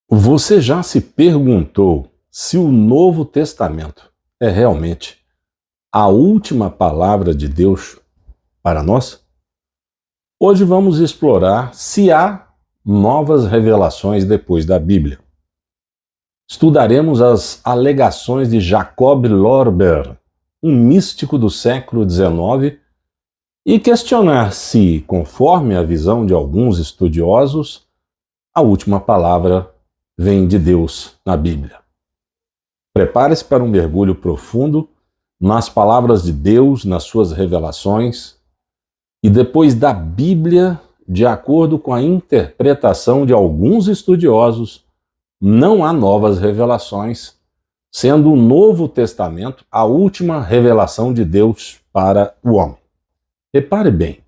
Você já se perguntou se o Novo Testamento é realmente a última palavra de Deus para nós? Hoje vamos explorar se há novas revelações depois da Bíblia. Estudaremos as alegações de Jacob Lorber, um místico do século XIX, e questionar se, conforme a visão de alguns estudiosos, a última palavra vem de Deus na Bíblia. Prepare-se para um mergulho profundo nas palavras de Deus, nas suas revelações, e depois da Bíblia, de acordo com a interpretação de alguns estudiosos, não há novas revelações, sendo o Novo Testamento a última revelação de Deus para o homem. Repare bem,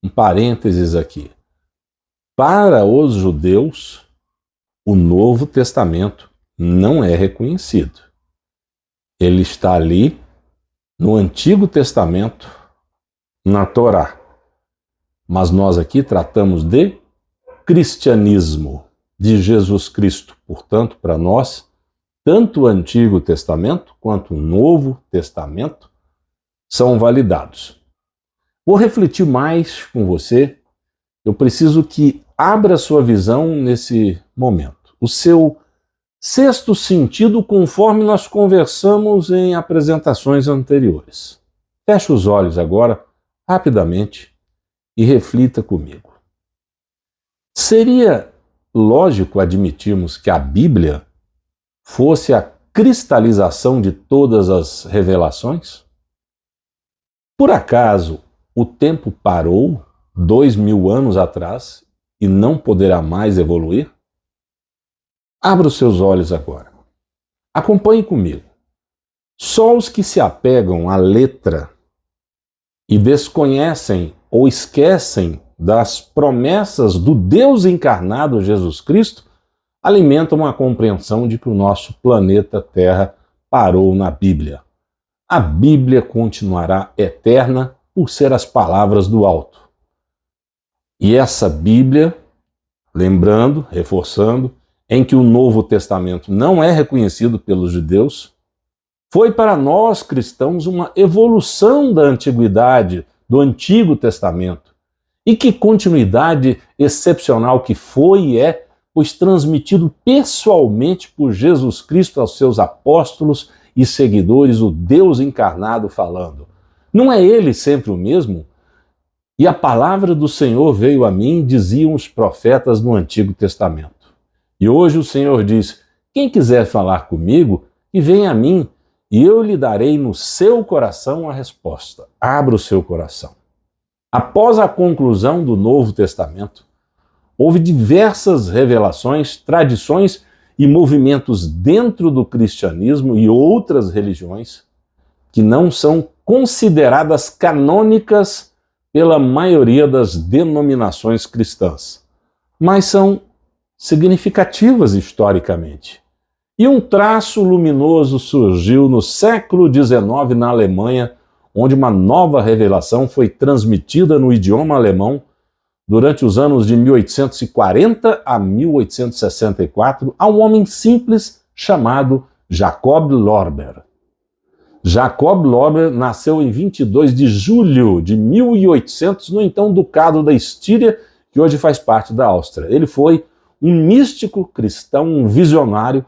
um parênteses aqui. Para os judeus, o Novo Testamento não é reconhecido. Ele está ali no Antigo Testamento, na Torá. Mas nós aqui tratamos de cristianismo, de Jesus Cristo. Portanto, para nós, tanto o Antigo Testamento quanto o Novo Testamento são validados. Vou refletir mais com você. Eu preciso que abra sua visão nesse momento. O seu sexto sentido, conforme nós conversamos em apresentações anteriores. Feche os olhos agora, rapidamente, e reflita comigo. Seria lógico admitirmos que a Bíblia fosse a cristalização de todas as revelações? Por acaso o tempo parou 2000 anos atrás e não poderá mais evoluir? Abra os seus olhos agora. Acompanhe comigo. Só os que se apegam à letra e desconhecem ou esquecem das promessas do Deus encarnado Jesus Cristo alimentam a compreensão de que o nosso planeta Terra parou na Bíblia. A Bíblia continuará eterna por ser as palavras do alto. E essa Bíblia, lembrando, reforçando, em que o Novo Testamento não é reconhecido pelos judeus, foi para nós cristãos uma evolução da antiguidade, do Antigo Testamento. E que continuidade excepcional que foi e é, pois transmitido pessoalmente por Jesus Cristo aos seus apóstolos e seguidores, o Deus encarnado falando. Não é ele sempre o mesmo? E a palavra do Senhor veio a mim, diziam os profetas no Antigo Testamento. E hoje o Senhor diz, quem quiser falar comigo, que venha a mim, e eu lhe darei no seu coração a resposta. Abra o seu coração. Após a conclusão do Novo Testamento, houve diversas revelações, tradições e movimentos dentro do cristianismo e outras religiões que não são consideradas canônicas pela maioria das denominações cristãs, mas são significativas historicamente. E um traço luminoso surgiu no século XIX na Alemanha, onde uma nova revelação foi transmitida no idioma alemão durante os anos de 1840 a 1864 a um homem simples chamado Jacob Lorber. Jacob Lorber nasceu em 22 de julho de 1800 no então Ducado da Estíria, que hoje faz parte da Áustria. Ele foi um místico cristão, um visionário,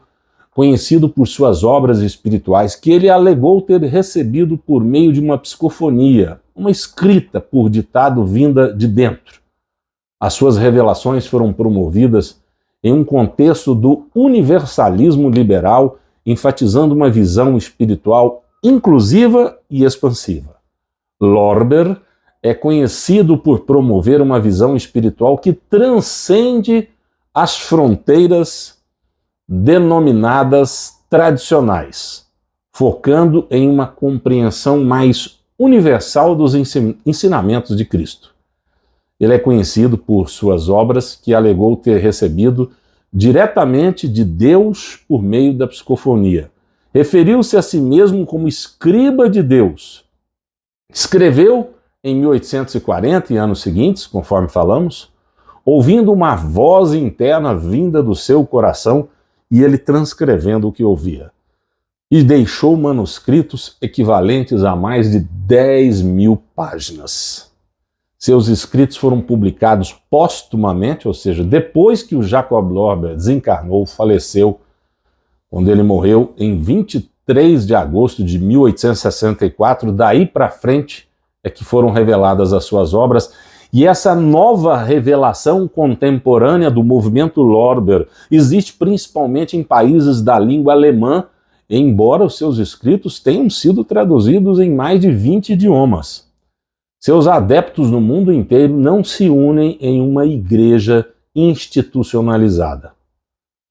conhecido por suas obras espirituais, que ele alegou ter recebido por meio de uma psicofonia, uma escrita por ditado vinda de dentro. As suas revelações foram promovidas em um contexto do universalismo liberal, enfatizando uma visão espiritual inclusiva e expansiva. Lorber é conhecido por promover uma visão espiritual que transcende as fronteiras denominadas tradicionais, focando em uma compreensão mais universal dos ensinamentos de Cristo. Ele é conhecido por suas obras que alegou ter recebido diretamente de Deus por meio da psicofonia. Referiu-se a si mesmo como escriba de Deus. Escreveu, em 1840 e anos seguintes, conforme falamos, ouvindo uma voz interna vinda do seu coração e ele transcrevendo o que ouvia. E deixou manuscritos equivalentes a mais de 10.000 páginas. Seus escritos foram publicados póstumamente, ou seja, depois que o Jacob Lorber desencarnou, faleceu, quando ele morreu em 23 de agosto de 1864, daí para frente é que foram reveladas as suas obras. E essa nova revelação contemporânea do movimento Lorber existe principalmente em países da língua alemã, embora os seus escritos tenham sido traduzidos em mais de 20 idiomas. Seus adeptos no mundo inteiro não se unem em uma igreja institucionalizada.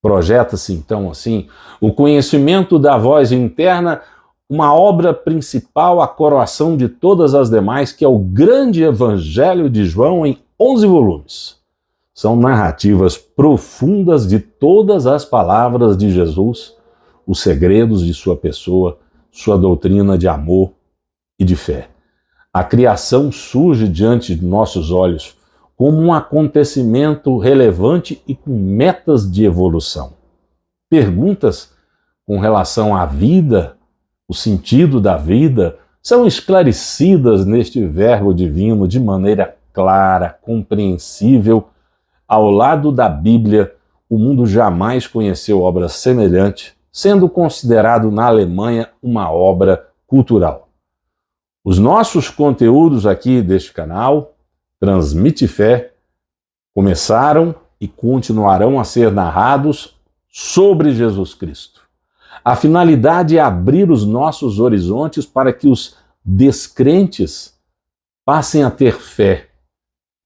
Projeta-se então assim o conhecimento da voz interna, uma obra principal, a coroação de todas as demais, que é o grande Evangelho de João em 11 volumes. São narrativas profundas de todas as palavras de Jesus, os segredos de sua pessoa, sua doutrina de amor e de fé. A criação surge diante de nossos olhos como um acontecimento relevante e com metas de evolução. Perguntas com relação à vida, o sentido da vida, são esclarecidas neste verbo divino de maneira clara, compreensível. Ao lado da Bíblia, o mundo jamais conheceu obra semelhante, sendo considerado na Alemanha uma obra cultural. Os nossos conteúdos aqui deste canal, Transmite Fé, começaram e continuarão a ser narrados sobre Jesus Cristo. A finalidade é abrir os nossos horizontes para que os descrentes passem a ter fé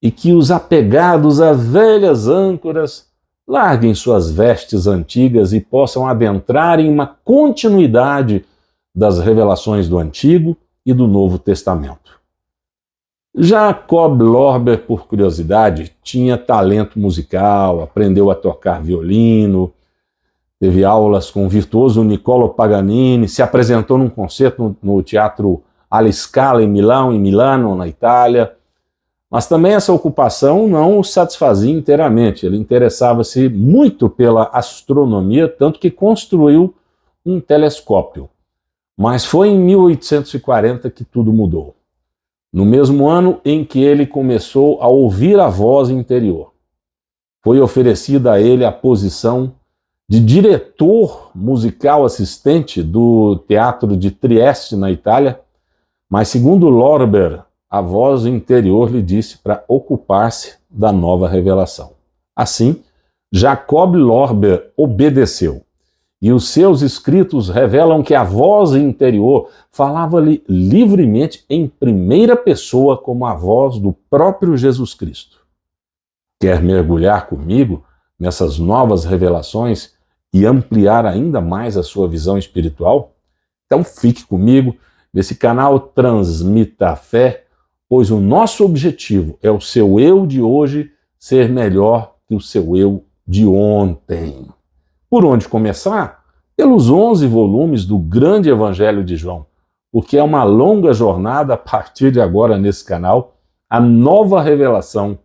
e que os apegados a velhas âncoras larguem suas vestes antigas e possam adentrar em uma continuidade das revelações do Antigo e do Novo Testamento. Jacob Lorber, por curiosidade, tinha talento musical, aprendeu a tocar violino, teve aulas com o virtuoso Niccolò Paganini, se apresentou num concerto no Teatro alla Scala em Milano, na Itália. Mas também essa ocupação não o satisfazia inteiramente. Ele interessava-se muito pela astronomia, tanto que construiu um telescópio. Mas foi em 1840 que tudo mudou. No mesmo ano em que ele começou a ouvir a voz interior, foi oferecida a ele a posição de diretor musical assistente do Teatro de Trieste, na Itália, mas segundo Lorber, a voz interior lhe disse para ocupar-se da nova revelação. Assim, Jacob Lorber obedeceu. E os seus escritos revelam que a voz interior falava-lhe livremente em primeira pessoa, como a voz do próprio Jesus Cristo. Quer mergulhar comigo nessas novas revelações e ampliar ainda mais a sua visão espiritual? Então fique comigo nesse canal Transmita a Fé, pois o nosso objetivo é o seu eu de hoje ser melhor que o seu eu de ontem. Por onde começar? Pelos 11 volumes do grande Evangelho de João, porque é uma longa jornada a partir de agora nesse canal, a nova revelação,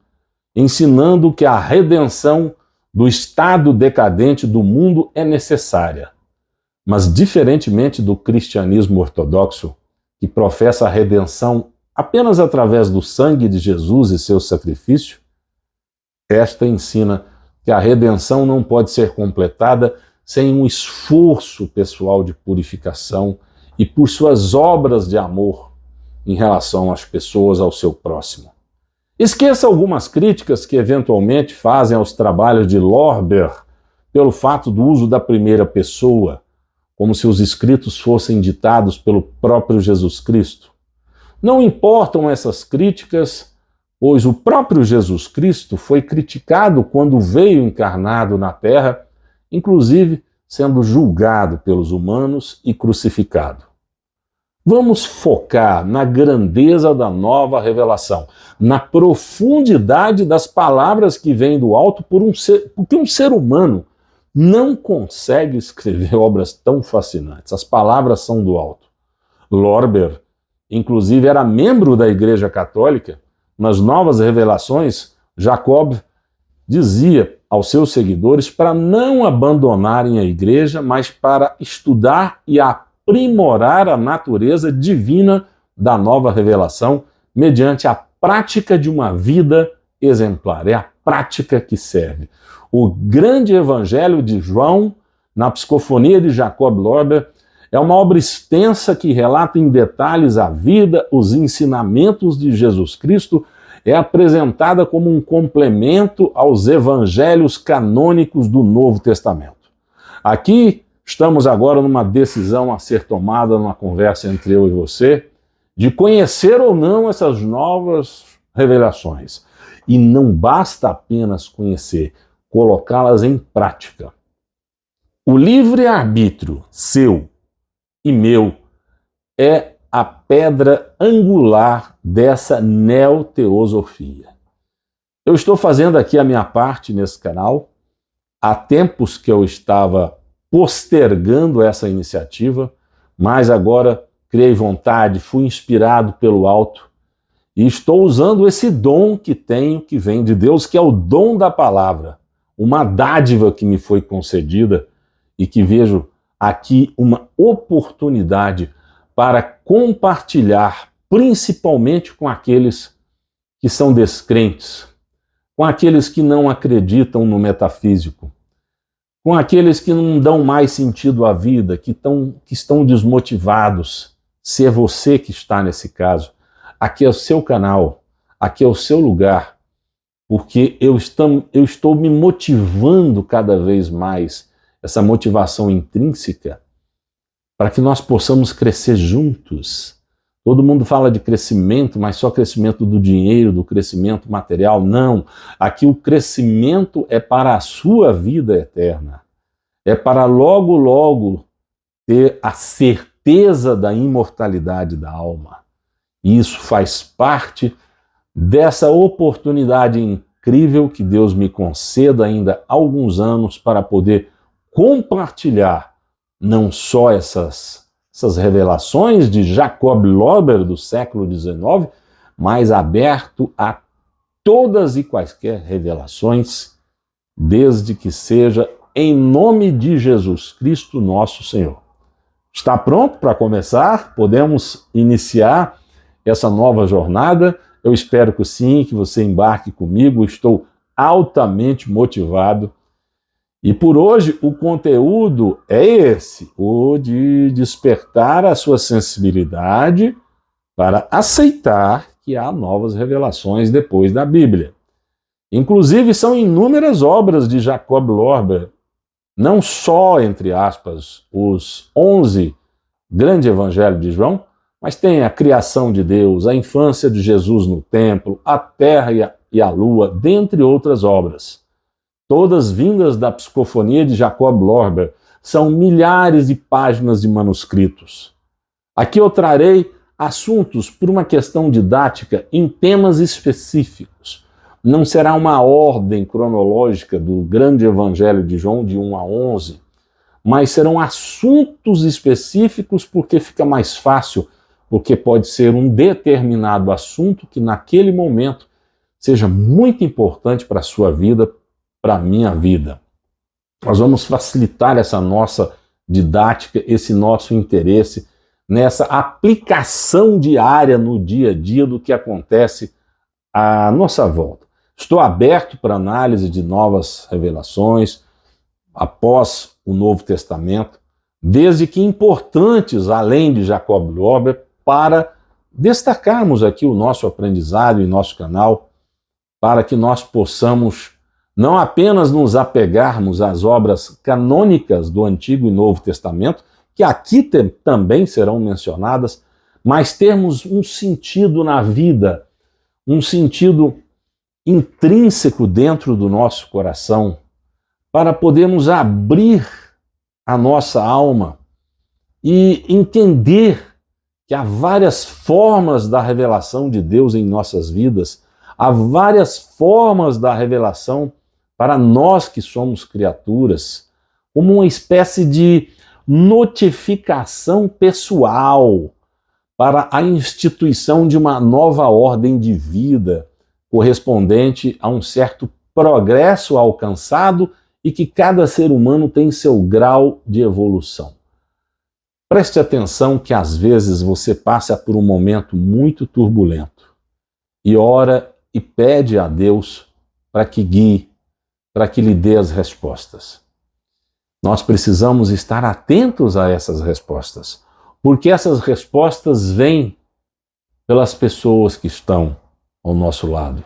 ensinando que a redenção do estado decadente do mundo é necessária. Mas diferentemente do cristianismo ortodoxo, que professa a redenção apenas através do sangue de Jesus e seu sacrifício, esta ensina que a redenção não pode ser completada sem um esforço pessoal de purificação e por suas obras de amor em relação às pessoas, ao seu próximo. Esqueça algumas críticas que eventualmente fazem aos trabalhos de Lorber pelo fato do uso da primeira pessoa, como se os escritos fossem ditados pelo próprio Jesus Cristo. Não importam essas críticas, pois o próprio Jesus Cristo foi criticado quando veio encarnado na Terra, inclusive sendo julgado pelos humanos e crucificado. Vamos focar na grandeza da nova revelação, na profundidade das palavras que vêm do alto, porque um ser humano não consegue escrever obras tão fascinantes. As palavras são do alto. Lorber, inclusive, era membro da Igreja Católica. Nas novas revelações, Jacob dizia aos seus seguidores para não abandonarem a igreja, mas para estudar e aprimorar a natureza divina da nova revelação mediante a prática de uma vida exemplar. É a prática que serve. O grande evangelho de João, na psicofonia de Jacob Lorber, é uma obra extensa que relata em detalhes a vida, os ensinamentos de Jesus Cristo, é apresentada como um complemento aos evangelhos canônicos do Novo Testamento. Aqui estamos agora numa decisão a ser tomada numa conversa entre eu e você, de conhecer ou não essas novas revelações. E não basta apenas conhecer, colocá-las em prática. O livre-arbítrio seu e meu é a pedra angular dessa neoteosofia. Eu estou fazendo aqui a minha parte nesse canal. Há tempos que eu estava postergando essa iniciativa, mas agora criei vontade, fui inspirado pelo alto e estou usando esse dom que tenho, que vem de Deus, que é o dom da palavra, uma dádiva que me foi concedida e que vejo aqui uma oportunidade para compartilhar, principalmente com aqueles que são descrentes, com aqueles que não acreditam no metafísico, com aqueles que não dão mais sentido à vida, que estão desmotivados. Se é você que está nesse caso, aqui é o seu canal, aqui é o seu lugar, porque eu estou me motivando cada vez mais, essa motivação intrínseca, para que nós possamos crescer juntos. Todo mundo fala de crescimento, mas só crescimento do dinheiro, do crescimento material. Não. Aqui o crescimento é para a sua vida eterna. É para logo, logo ter a certeza da imortalidade da alma. E isso faz parte dessa oportunidade incrível que Deus me conceda ainda há alguns anos para poder compartilhar não só essas revelações de Jacob Lorber do século XIX, mas aberto a todas e quaisquer revelações, desde que seja em nome de Jesus Cristo, nosso Senhor. Está pronto para começar? Podemos iniciar essa nova jornada? Eu espero que sim, que você embarque comigo. Estou altamente motivado. E por hoje o conteúdo é esse, o de despertar a sua sensibilidade para aceitar que há novas revelações depois da Bíblia. Inclusive são inúmeras obras de Jacob Lorber, não só, entre aspas, os 11 grandes evangelhos de João, mas tem a criação de Deus, a infância de Jesus no templo, a terra e a lua, dentre outras obras. Todas vindas da psicofonia de Jacob Lorber, são milhares de páginas de manuscritos. Aqui eu trarei assuntos por uma questão didática em temas específicos. Não será uma ordem cronológica do grande evangelho de João de 1 a 11, mas serão assuntos específicos porque fica mais fácil, porque pode ser um determinado assunto que naquele momento seja muito importante para a sua vida, para a minha vida. Nós vamos facilitar essa nossa didática, esse nosso interesse nessa aplicação diária no dia a dia do que acontece à nossa volta. Estou aberto para análise de novas revelações após o Novo Testamento, desde que importantes, além de Jacob Lorber, para destacarmos aqui o nosso aprendizado e nosso canal, para que nós possamos não apenas nos apegarmos às obras canônicas do Antigo e Novo Testamento, que aqui também serão mencionadas, mas termos um sentido na vida, um sentido intrínseco dentro do nosso coração, para podermos abrir a nossa alma e entender que há várias formas da revelação de Deus em nossas vidas, há várias formas da revelação para nós que somos criaturas, como uma espécie de notificação pessoal para a instituição de uma nova ordem de vida, correspondente a um certo progresso alcançado e que cada ser humano tem seu grau de evolução. Preste atenção que às vezes você passa por um momento muito turbulento e ora e pede a Deus para que guie, para que lhe dê as respostas. Nós precisamos estar atentos a essas respostas, porque essas respostas vêm pelas pessoas que estão ao nosso lado,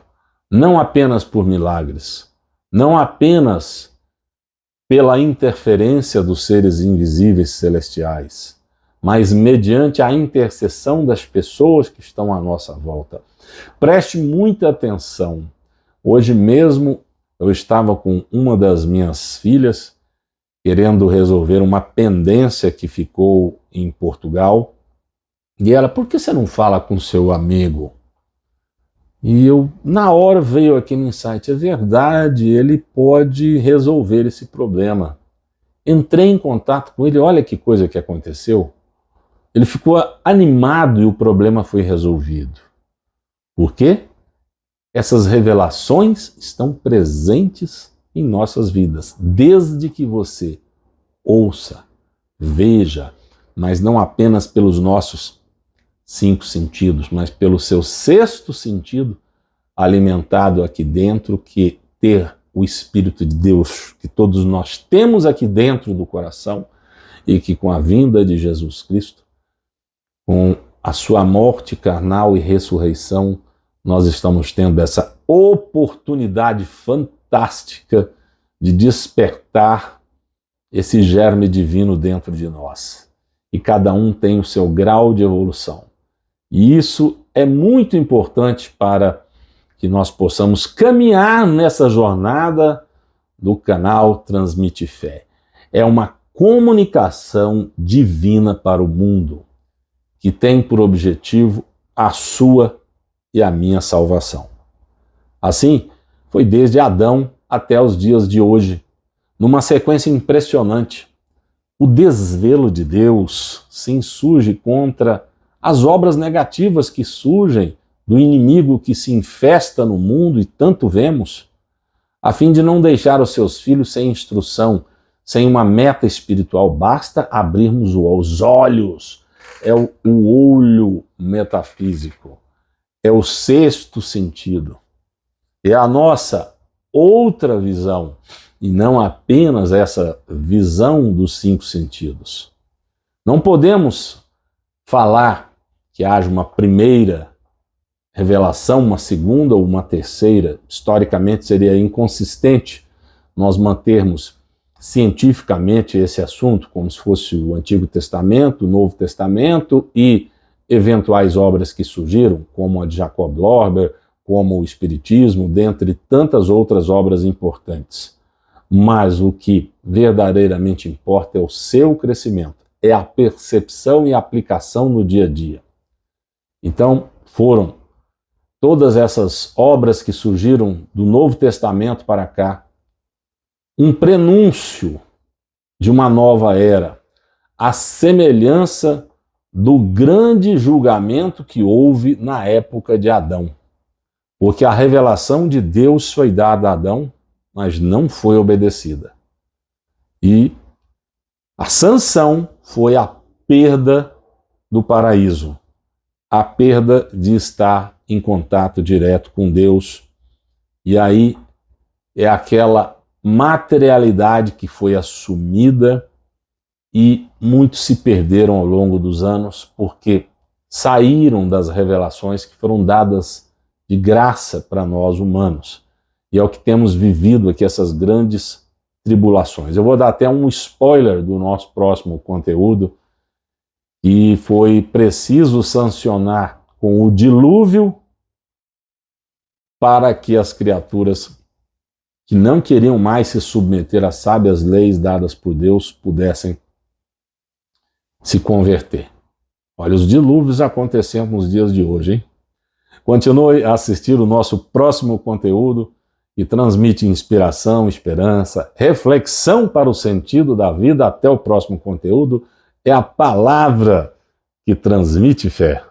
não apenas por milagres, não apenas pela interferência dos seres invisíveis celestiais, mas mediante a intercessão das pessoas que estão à nossa volta. Preste muita atenção. Hoje mesmo eu estava com uma das minhas filhas querendo resolver uma pendência que ficou em Portugal. E ela, por que você não fala com seu amigo? E eu, na hora, veio aqui no insight, é verdade, ele pode resolver esse problema. Entrei em contato com ele, olha que coisa que aconteceu. Ele ficou animado e o problema foi resolvido. Por quê? Essas revelações estão presentes em nossas vidas, desde que você ouça, veja, mas não apenas pelos nossos 5 sentidos, mas pelo seu 6º sentido, alimentado aqui dentro, que ter o Espírito de Deus, que todos nós temos aqui dentro do coração, e que com a vinda de Jesus Cristo, com a sua morte carnal e ressurreição, nós estamos tendo essa oportunidade fantástica de despertar esse germe divino dentro de nós. E cada um tem o seu grau de evolução. E isso é muito importante para que nós possamos caminhar nessa jornada do canal Transmite Fé. É uma comunicação divina para o mundo, que tem por objetivo a sua e a minha salvação. Assim, foi desde Adão até os dias de hoje, numa sequência impressionante. O desvelo de Deus se insurge contra as obras negativas que surgem do inimigo que se infesta no mundo e tanto vemos, a fim de não deixar os seus filhos sem instrução, sem uma meta espiritual. Basta abrirmos os olhos, é o olho metafísico, é o 6º sentido, é a nossa outra visão, e não apenas essa visão dos 5 sentidos. Não podemos falar que haja uma primeira revelação, uma segunda ou uma terceira. Historicamente seria inconsistente nós mantermos cientificamente esse assunto como se fosse o Antigo Testamento, o Novo Testamento e eventuais obras que surgiram, como a de Jacob Lorber, como o Espiritismo, dentre tantas outras obras importantes. Mas o que verdadeiramente importa é o seu crescimento, é a percepção e a aplicação no dia a dia. Então, foram todas essas obras que surgiram do Novo Testamento para cá, um prenúncio de uma nova era, a semelhança do grande julgamento que houve na época de Adão. Porque a revelação de Deus foi dada a Adão, mas não foi obedecida. E a sanção foi a perda do paraíso, a perda de estar em contato direto com Deus. E aí é aquela materialidade que foi assumida e muitos se perderam ao longo dos anos porque saíram das revelações que foram dadas de graça para nós humanos. E é o que temos vivido aqui, essas grandes tribulações. Eu vou dar até um spoiler do nosso próximo conteúdo, e foi preciso sancionar com o dilúvio para que as criaturas que não queriam mais se submeter às sábias leis dadas por Deus pudessem se converter. Olha os dilúvios acontecendo nos dias de hoje, hein? Continue a assistir o nosso próximo conteúdo, que transmite inspiração, esperança, reflexão para o sentido da vida. Até o próximo conteúdo. É a palavra que transmite fé.